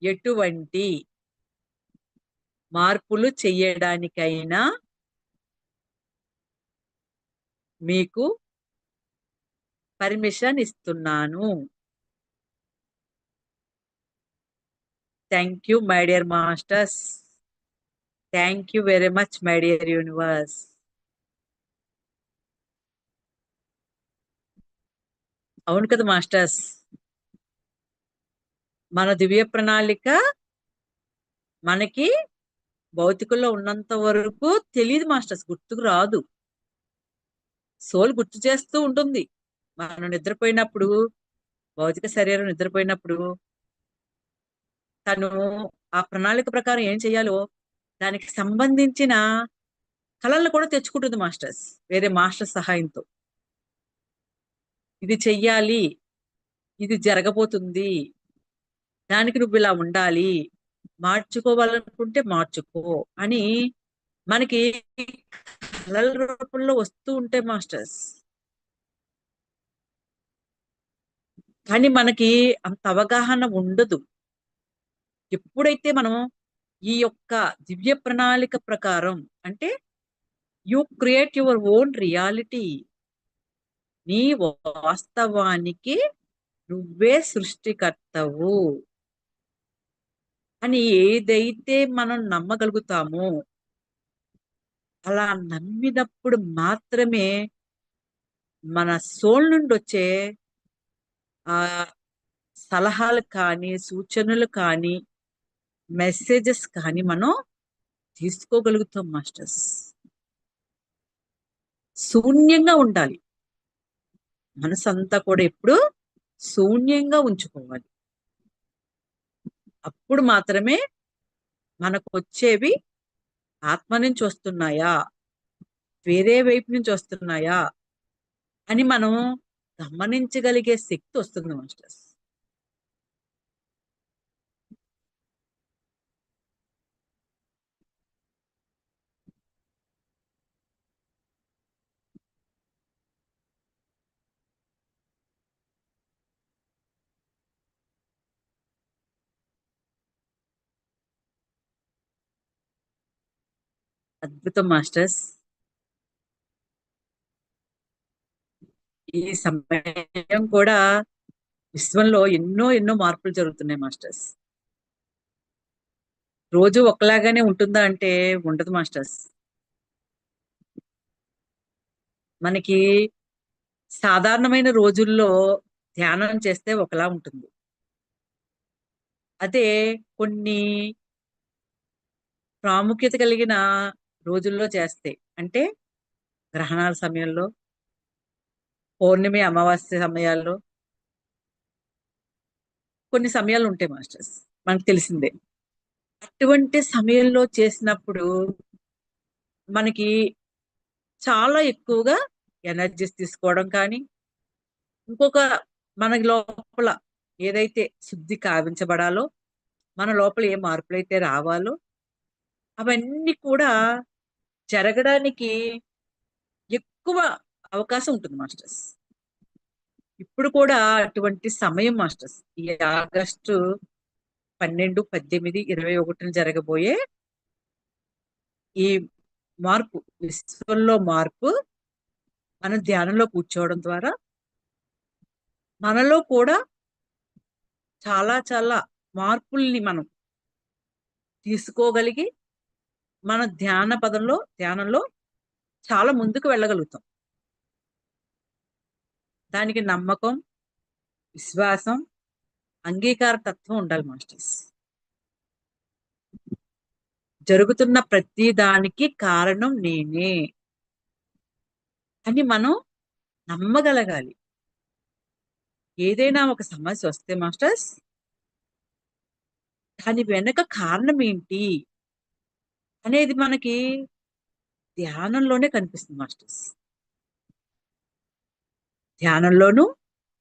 ఎటువంటి మార్పులు చెయ్యడానికైనా మీకు పర్మిషన్ ఇస్తున్నాను. Thank you my dear masters. Thank you very much my dear universe. అవును కదా మాస్టర్స్, మన దివ్య ప్రణాళిక మనకి భౌతికంలో ఉన్నంత వరకు తెలియదు మాస్టర్స్, గుర్తుకు రాదు. సోల్ గుర్తు చేస్తూ ఉంటుంది. మనం నిద్రపోయినప్పుడు, భౌతిక శరీరం నిద్రపోయినప్పుడు తను ఆ ప్రణాళిక ప్రకారం ఏం చేయాలో దానికి సంబంధించిన కళలను కూడా తెచ్చుకుంటుంది మాస్టర్స్, వేరే మాస్టర్ సహాయంతో. ఇది చెయ్యాలి, ఇది జరగబోతుంది, దానికి నువ్వు ఇలా ఉండాలి, మార్చుకోవాలనుకుంటే మార్చుకో అని మనకి కళల రూపంలో వస్తూ ఉంటాయి మాస్టర్స్. కానీ మనకి అంత అవగాహన ఉండదు. ఎప్పుడైతే మనం ఈ యొక్క దివ్య ప్రణాళిక ప్రకారం, అంటే you create your own reality, నీ వాస్తవానికి నువ్వే సృష్టికర్తవు అని ఏదైతే మనం నమ్మగలుగుతామో, అలా నమ్మినప్పుడు మాత్రమే మన సోల్ నుండి వచ్చే ఆ సలహాలు కానీ, సూచనలు కానీ, మెసేజెస్ కానీ మనం తీసుకోగలుగుతాం మాస్టర్స్. శూన్యంగా ఉండాలి, మనసు అంతా కూడా ఎప్పుడు శూన్యంగా ఉంచుకోవాలి. అప్పుడు మాత్రమే మనకు వచ్చేవి ఆత్మ నుంచి వస్తున్నాయా, వేరే వైపు నుంచి వస్తున్నాయా అని మనం గమనించగలిగే శక్తి వస్తుంది మాస్టర్స్. అద్భుతం మాస్టర్స్. ఈ సమయం కూడా విశ్వంలో ఎన్నో ఎన్నో మార్పులు జరుగుతున్నాయి మాస్టర్స్. రోజు ఒకలాగానే ఉంటుందా అంటే ఉండదు మాస్టర్స్. మనకి సాధారణమైన రోజుల్లో ధ్యానం చేస్తే ఒకలా ఉంటుంది. అదే కొన్ని ప్రాముఖ్యత కలిగిన రోజుల్లో చేస్తే, అంటే గ్రహణాల సమయంలో, పౌర్ణమి అమావాస్య సమయాల్లో కొన్ని సమయాలు ఉంటాయి మాస్టర్స్, మనకు తెలిసిందే. అటువంటి సమయంలో చేసినప్పుడు మనకి చాలా ఎక్కువగా ఎనర్జీస్ తీసుకోవడం కానీ, ఇంకొక మన లోపల ఏదైతే శుద్ధి కావించబడాలో, మన లోపల ఏ మార్పులైతే రావాలో అవన్నీ కూడా జరగడానికి ఎక్కువ అవకాశం ఉంటుంది మాస్టర్స్. ఇప్పుడు కూడా అటువంటి సమయం మాస్టర్స్. ఈ ఆగస్టు 12, 18, 21 జరగబోయే ఈ మార్పు, విశ్వంలో మార్పు మనం ధ్యానంలో కూర్చోవడం ద్వారా మనలో కూడా చాలా చాలా మార్పుల్ని మనం తీసుకోగలిగి మన ధ్యానంలో చాలా ముందుకు వెళ్ళగలుగుతాం. దానికి నమ్మకం, విశ్వాసం, అంగీకార తత్వం ఉండాలి మాస్టర్స్. జరుగుతున్న ప్రతి దానికి కారణం నేనే అని మనం నమ్మగలగాలి. ఏదైనా ఒక సమస్య వస్తే మాస్టర్స్, దాని వెనక కారణం ఏంటి అనేది మనకి ధ్యానంలోనే కనిపిస్తుంది మాస్టర్స్. ధ్యానంలోనూ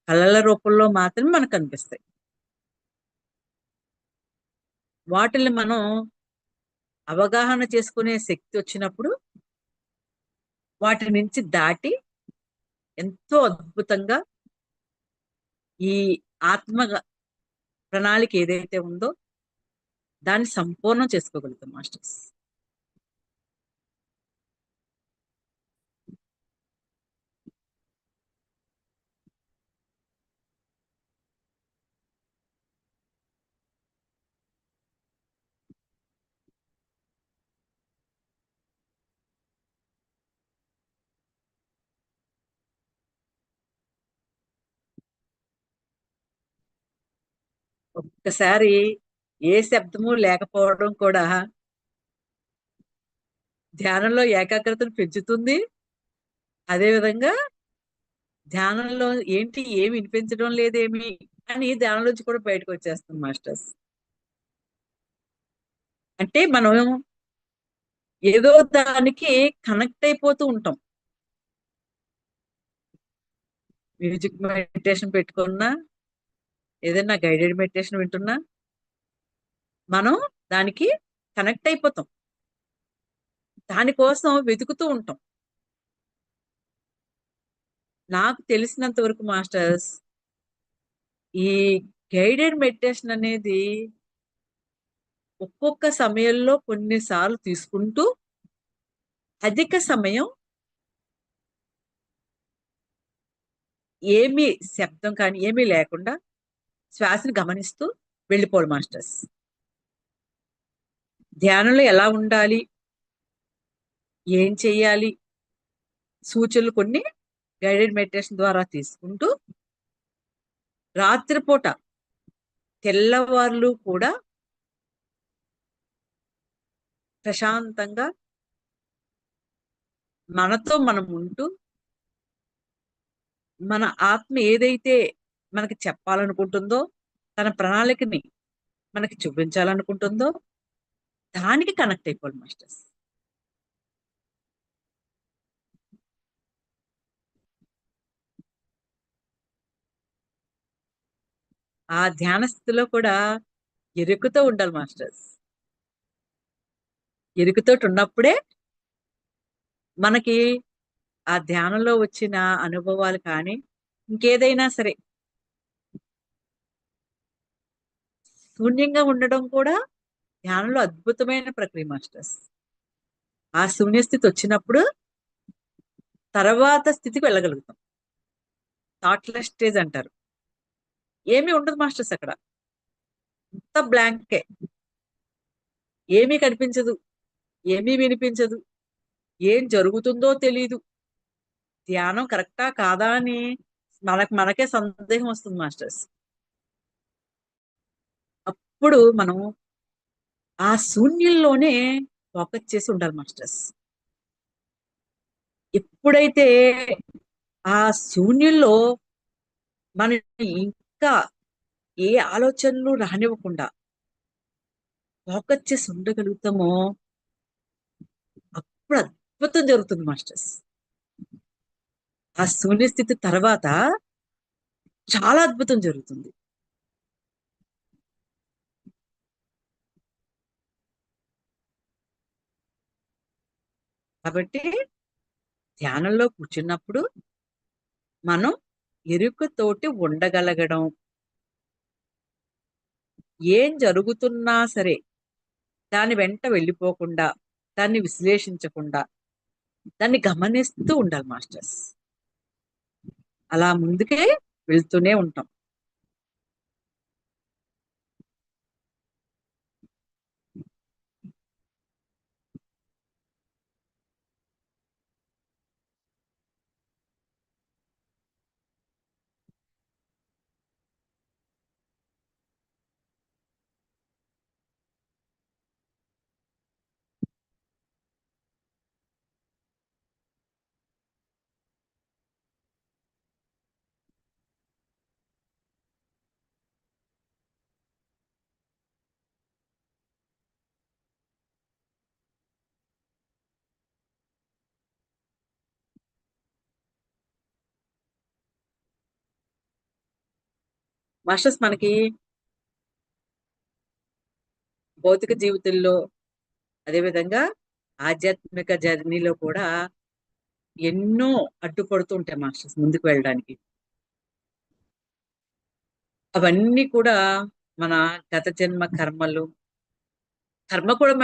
కళల రూపంలో మాత్రమే మనకు కనిపిస్తాయి. వాటిని మనం అవగాహన చేసుకునే శక్తి వచ్చినప్పుడు వాటి నుంచి దాటి ఎంతో అద్భుతంగా ఈ ఆత్మ ప్రణాళిక ఏదైతే ఉందో దాన్ని సంపూర్ణం చేసుకోగలుగుతాం మాస్టర్స్. ఒక్కసారి ఏ శబ్దము లేకపోవడం కూడా ధ్యానంలో ఏకాగ్రతను పెంచుతుంది. అదేవిధంగా ధ్యానంలో ఏంటి ఏమి వినిపించడం లేదేమి అని ధ్యానంలోంచి కూడా బయటకు వచ్చేస్తాం మాస్టర్స్. అంటే మనం ఏదో దానికి కనెక్ట్ అయిపోతూ ఉంటాం. మ్యూజిక్ మెడిటేషన్ పెట్టుకున్నా, ఏదైనా గైడెడ్ మెడిటేషన్ వింటున్నా మనం దానికి కనెక్ట్ అయిపోతాం. దానికోసం వెతుకుతూ ఉంటాం. నాకు తెలిసినంత వరకు మాస్టర్స్, ఈ గైడెడ్ మెడిటేషన్ అనేది ఒక్కొక్క సమయంలో కొన్నిసార్లు తీసుకుంటూ అధిక సమయం ఏమీ శబ్దం కానీ ఏమీ లేకుండా శ్వాసను గమనిస్తూ వెళ్ళిపోవడం మాస్టర్స్. ధ్యానంలో ఎలా ఉండాలి, ఏం చెయ్యాలి, సూచనలు కొన్ని గైడెడ్ మెడిటేషన్ ద్వారా తీసుకుంటూ రాత్రిపూట తెల్లవార్లు కూడా ప్రశాంతంగా మనతో మనం ఉంటూ మన ఆత్మ ఏదైతే మనకి చెప్పాలనుకుంటుందో, తన ప్రణాళికని మనకి చూపించాలనుకుంటుందో దానికి కనెక్ట్ అయిపోవాలి మాస్టర్స్. ఆ ధ్యాన స్థితిలో కూడా ఎరుకుతో ఉండాలి మాస్టర్స్. ఎరుకుతోటి ఉన్నప్పుడే మనకి ఆ ధ్యానంలో వచ్చిన అనుభవాలు కానీ ఇంకేదైనా సరే, శూన్యంగా ఉండడం కూడా ధ్యానంలో అద్భుతమైన ప్రక్రియ మాస్టర్స్. ఆ శూన్య స్థితి వచ్చినప్పుడు తర్వాత స్థితికి వెళ్ళగలుగుతాం. థాట్లెస్ స్టేజ్ అంటారు. ఏమీ ఉండదు మాస్టర్స్ అక్కడ, అంత బ్లాంకే. ఏమీ కనిపించదు, ఏమీ వినిపించదు, ఏం జరుగుతుందో తెలీదు. ధ్యానం కరెక్టా కాదా అని మనకే సందేహం వస్తుంది మాస్టర్స్. అప్పుడు మనం ఆ శూన్యంలోనే ఫోకస్ చేసి ఉండాలి మాస్టర్స్. ఎప్పుడైతే ఆ శూన్యంలో మన ఇంకా ఏ ఆలోచనలు రానివ్వకుండా ఫోకస్ చేసి ఉండగలుగుతామో అప్పుడు అద్భుతం జరుగుతుంది మాస్టర్స్. ఆ శూన్య స్థితి తర్వాత చాలా అద్భుతం జరుగుతుంది. కాబట్టి ధ్యానంలో కూర్చున్నప్పుడు మనం ఎరుకతోటి ఉండగలగడం, ఏం జరుగుతున్నా సరే దాని వెంట వెళ్ళిపోకుండా, దాన్ని విశ్లేషించకుండా, దాన్ని గమనిస్తూ ఉండాలి మాస్టర్స్. అలా ముందుకే వెళ్తూనే ఉంటాం. మాస్టర్స్ మనకి భౌతిక జీవితంలో, అదేవిధంగా ఆధ్యాత్మిక జర్నీలో కూడా ఎన్నో అడ్డుపడుతూ ఉంటాయి మాస్టర్స్ ముందుకు వెళ్ళడానికి. అవన్నీ కూడా మన గత జన్మ కర్మలు. కర్మ కూడా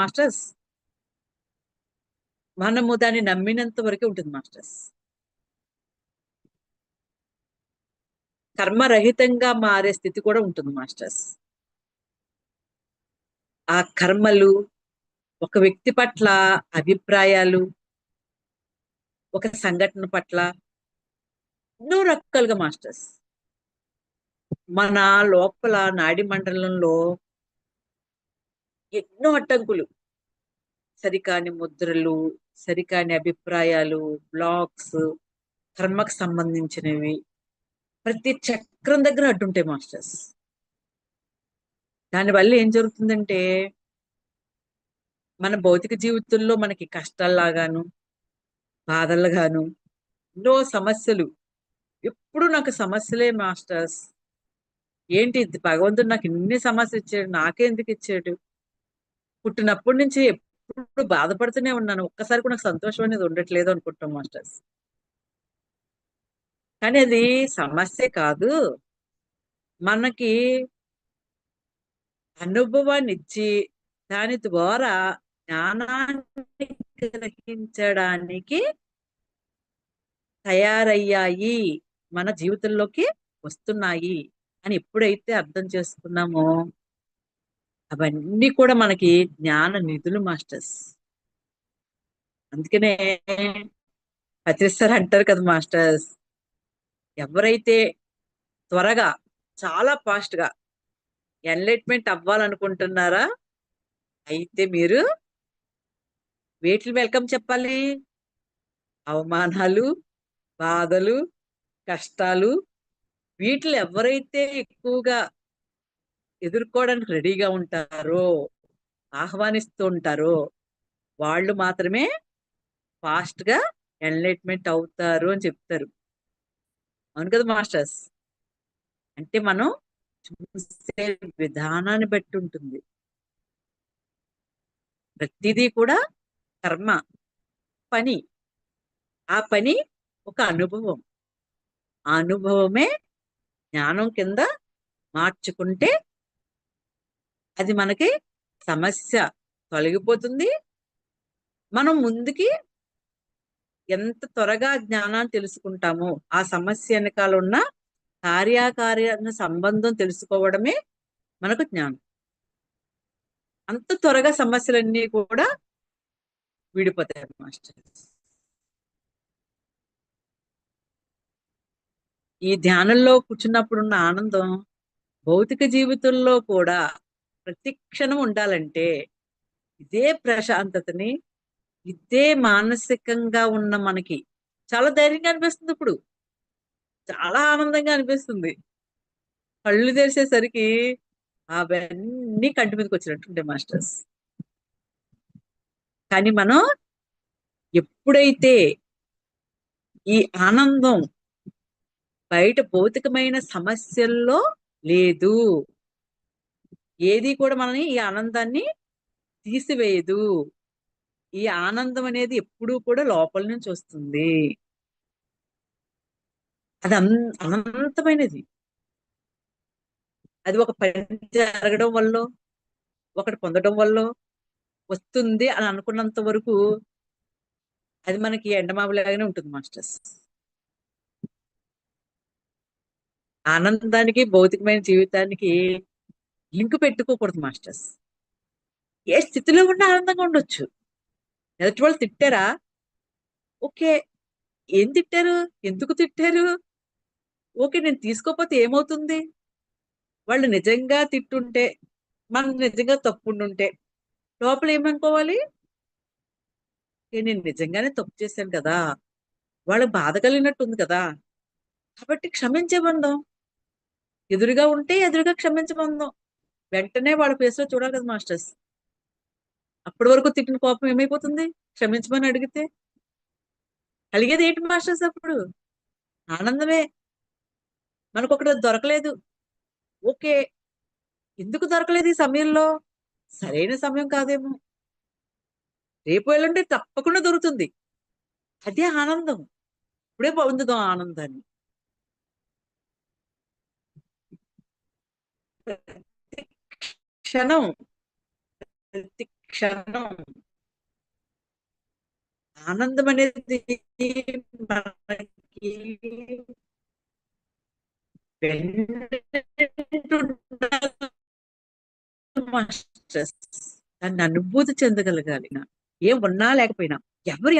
మాస్టర్స్ మనము దాన్ని నమ్మినంత వరకే ఉంటుంది మాస్టర్స్. కర్మరహితంగా మారే స్థితి కూడా ఉంటుంది మాస్టర్స్. ఆ కర్మలు, ఒక వ్యక్తి పట్ల అభిప్రాయాలు, ఒక సంఘటన పట్ల ఎన్నో రకాలుగా మాస్టర్స్ మన లోపల నాడి మండలంలో ఎన్నో అడ్డంకులు, సరికాని ముద్రలు, సరికాని అభిప్రాయాలు, బ్లాక్స్, కర్మకు సంబంధించినవి ప్రతి చక్రం దగ్గర అడ్డుంటాయి మాస్టర్స్. దానివల్ల ఏం జరుగుతుందంటే మన భౌతిక జీవితంలో మనకి కష్టాల్లాగాను, బాధలుగాను, ఎన్నో సమస్యలు. ఎప్పుడు నాకు సమస్యలే మాస్టర్స్. ఏంటి ఇది, భగవంతుడు నాకు ఇన్ని సమస్యలు ఇచ్చాడు, నాకే ఎందుకు ఇచ్చాడు? పుట్టినప్పటి నుంచి ఎప్పుడు బాధపడుతూనే ఉన్నాను, ఒక్కసారి కూడా నాకు సంతోషం అనేది ఉండట్లేదు అనుకుంటాం మాస్టర్స్. కానీ అది సమస్య కాదు, మనకి అనుభవాన్ని ఇచ్చి దాని ద్వారా జ్ఞానాన్ని గ్రహించడానికి తయారయ్యాయి, మన జీవితంలోకి వస్తున్నాయి అని ఎప్పుడైతే అర్థం చేసుకున్నామో అవన్నీ కూడా మనకి జ్ఞాన నిధులు మాస్టర్స్. అందుకనే పత్రిస్తారు అంటారు కదా మాస్టర్స్, ఎవరైతే త్వరగా, చాలా ఫాస్ట్ గా ఎన్లైట్మెంట్ అవ్వాలనుకుంటున్నారా, అయితే మీరు వేటిని వెల్కమ్ చెప్పాలి? అవమానాలు, బాధలు, కష్టాలు, వీటిని ఎవరైతే ఎక్కువగా ఎదుర్కోవడానికి రెడీగా ఉంటారో, ఆహ్వానిస్తూ ఉంటారో, వాళ్ళు మాత్రమే ఫాస్ట్ గా ఎన్లైట్మెంట్ అవుతారు అని చెప్తారు. అవును కదా మాస్టర్స్? అంటే మనం చూసే విధానాన్ని బట్టి ఉంటుంది. ప్రతిదీ కూడా కర్మ, పని. ఆ పని ఒక అనుభవం. ఆ అనుభవమే జ్ఞానం కింద మార్చుకుంటే అది మనకి సమస్య తొలగిపోతుంది. మనం ముందుకి ఎంత త్వరగా జ్ఞానాన్ని తెలుసుకుంటామో, ఆ సమస్య వెనకాల ఉన్న కార్యాకార్య సంబంధం తెలుసుకోవడమే మనకు జ్ఞానం. అంత త్వరగా సమస్యలన్నీ కూడా విడిపోతాయి మాస్టర్. ఈ ధ్యానంలో కూర్చున్నప్పుడు ఉన్న ఆనందం భౌతిక జీవితంలో కూడా ప్రతి క్షణం ఉండాలంటే ఇదే ప్రశాంతతని, ఇదే మానసికంగా ఉన్న మనకి చాలా ధైర్యంగా అనిపిస్తుంది. ఇప్పుడు చాలా ఆనందంగా అనిపిస్తుంది. కళ్ళు తెరిచేసరికి అవన్నీ కంటి మీదకి వచ్చినట్టుంటాయి మాస్టర్స్. కానీ మనం ఎప్పుడైతే ఈ ఆనందం బయట భౌతికమైన సమస్యల్లో లేదు, ఏది కూడా మనని ఈ ఆనందాన్ని తీసివేయదు. ఈ ఆనందం అనేది ఎప్పుడూ కూడా లోపల నుంచి వస్తుంది. అది అనంతమైనది. అది ఒక పని జరగడం వల్ల, ఒకటి పొందడం వల్ల వస్తుంది అని అనుకున్నంత వరకు అది మనకి ఎండమావిలాగానే ఉంటుంది మాస్టర్స్. ఆనందానికి భౌతికమైన జీవితానికి లింక్ పెట్టుకోకూడదు మాస్టర్స్. ఏ స్థితిలో ఉన్నా ఆనందంగా ఉండొచ్చు. ఎదుటి వాళ్ళు తిట్టారా, ఓకే, ఏం తిట్టారు, ఎందుకు తిట్టారు, ఓకే, నేను తీసుకోకపోతే ఏమవుతుంది. వాళ్ళు నిజంగా తిట్టుంటే, మనం నిజంగా తప్పుండుంటే లోపల ఏమనుకోవాలి, నేను నిజంగానే తప్పు చేశాను కదా, వాళ్ళకి బాధ కలిగినట్టు ఉంది కదా, కాబట్టి క్షమించబందాం. ఎదురుగా ఉంటే ఎదురుగా క్షమించబందాం. వెంటనే వాళ్ళ ఫేస్ లో చూడాలి కదా మాస్టర్స్. అప్పటి వరకు తిట్టిన కోపం ఏమైపోతుంది, క్షమించమని అడిగితే కలిగేది ఏంటి మాస్టర్స్ అప్పుడు? ఆనందమే. మనకు ఒకటి దొరకలేదు, ఓకే, ఎందుకు దొరకలేదు ఈ సమయంలో, సరైన సమయం కాదేమో, రేపు వెళ్ళంటే తప్పకుండా దొరుకుతుంది. అదే ఆనందం. ఇప్పుడే పొందుదాం ఆనందాన్ని. ప్రతి క్షణం, ప్రతి క్షణం ఆనందం అనేది మనకి వెంటుండాలి మాస్టర్స్. దాన్ని అనుభూతి చెందగలగాలి. ఏం ఉన్నా లేకపోయినా ఎవరి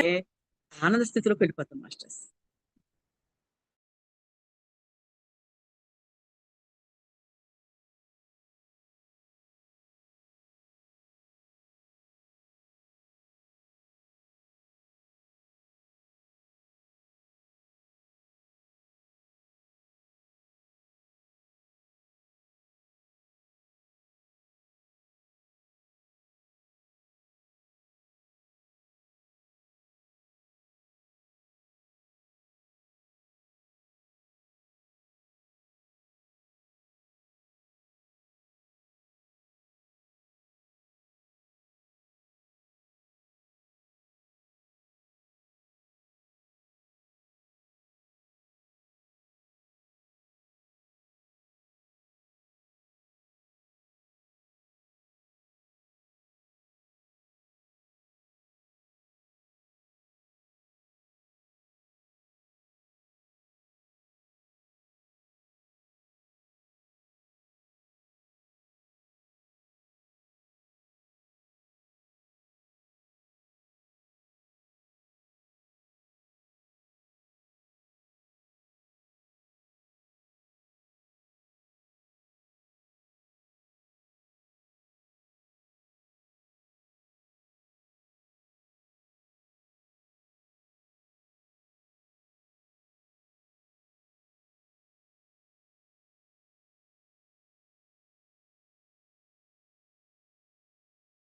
ఆనంద స్థితిలోకి వెళ్ళిపోతాం మాస్టర్స్.